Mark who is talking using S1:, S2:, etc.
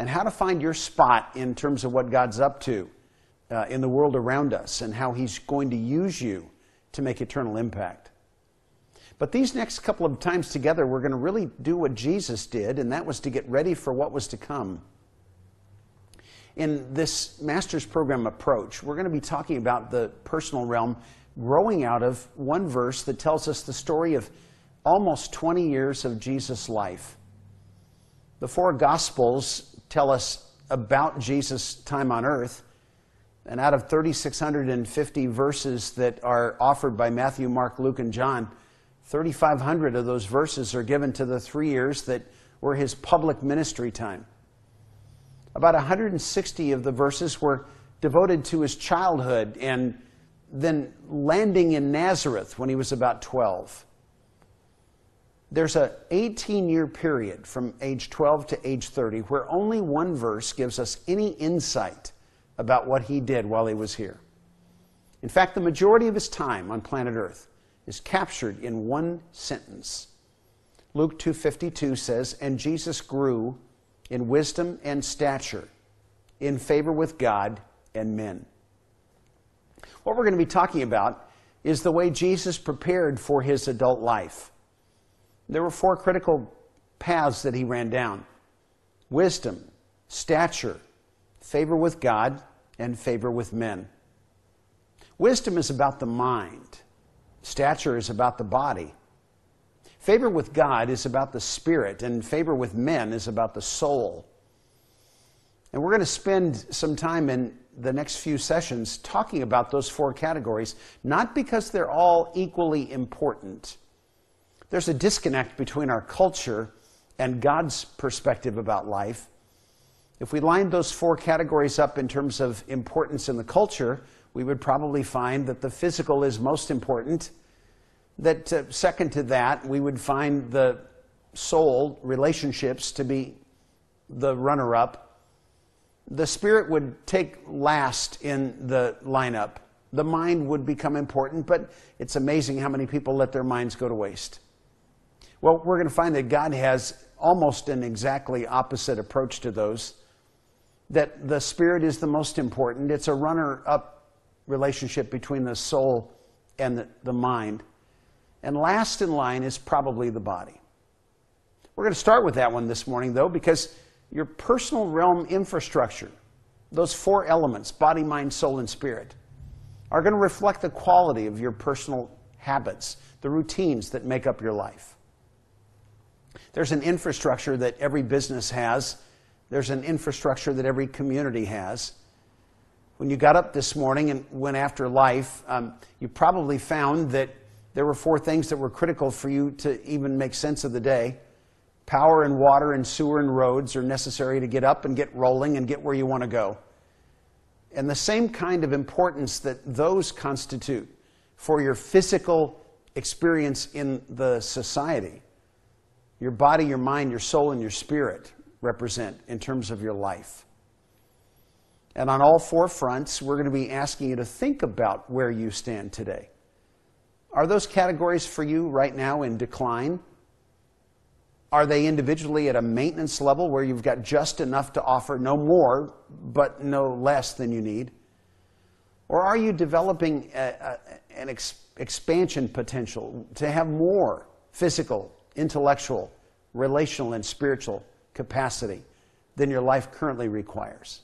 S1: and how to find your spot in terms of what God's up to in the world around us and how He's going to use you to make eternal impact. But these next couple of times together, we're going to really do what Jesus did, and that was to get ready for what was to come. In this Master's Program approach, we're going to be talking about the personal realm growing out of one verse that tells us the story of almost 20 years of Jesus' life. The four Gospels tell us about Jesus' time on earth, and out of 3,650 verses that are offered by Matthew, Mark, Luke, and John, 3,500 of those verses are given to the 3 years that were His public ministry time. About 160 of the verses were devoted to His childhood and then landing in Nazareth when He was about 12. There's an 18-year period from age 12 to age 30 where only one verse gives us any insight about what He did while He was here. In fact, the majority of His time on planet Earth is captured in one sentence. Luke 2:52 says, "And Jesus grew in wisdom and stature, in favor with God and men." What we're going to be talking about is the way Jesus prepared for His adult life. There were four critical paths that He ran down: wisdom, stature, favor with God, and favor with men. Wisdom is about the mind. Stature is about the body. Favor with God is about the spirit, and favor with men is about the soul. And we're going to spend some time in the next few sessions talking about those four categories, not because they're all equally important. There's a disconnect between our culture and God's perspective about life. If we lined those four categories up in terms of importance in the culture, we would probably find that the physical is most important. That second to that, we would find the soul, relationships, to be the runner-up. The spirit would take last in the lineup. The mind would become important, but it's amazing how many people let their minds go to waste. Well, we're going to find that God has almost an exactly opposite approach to those. That the spirit is the most important. It's a runner-up relationship between the soul and the mind. And last in line is probably the body. We're going to start with that one this morning, though, because your personal realm infrastructure, those four elements, body, mind, soul, and spirit, are going to reflect the quality of your personal habits, the routines that make up your life. There's an infrastructure that every business has. There's an infrastructure that every community has. When you got up this morning and went after life, you probably found that there were four things that were critical for you to even make sense of the day. Power and water and sewer and roads are necessary to get up and get rolling and get where you want to go. And the same kind of importance that those constitute for your physical experience in the society, your body, your mind, your soul, and your spirit represent in terms of your life. And on all four fronts, we're going to be asking you to think about where you stand today. Are those categories for you right now in decline? Are they individually at a maintenance level where you've got just enough to offer, no more, but no less than you need? Or are you developing an expansion potential to have more physical, intellectual, relational, and spiritual capacity than your life currently requires?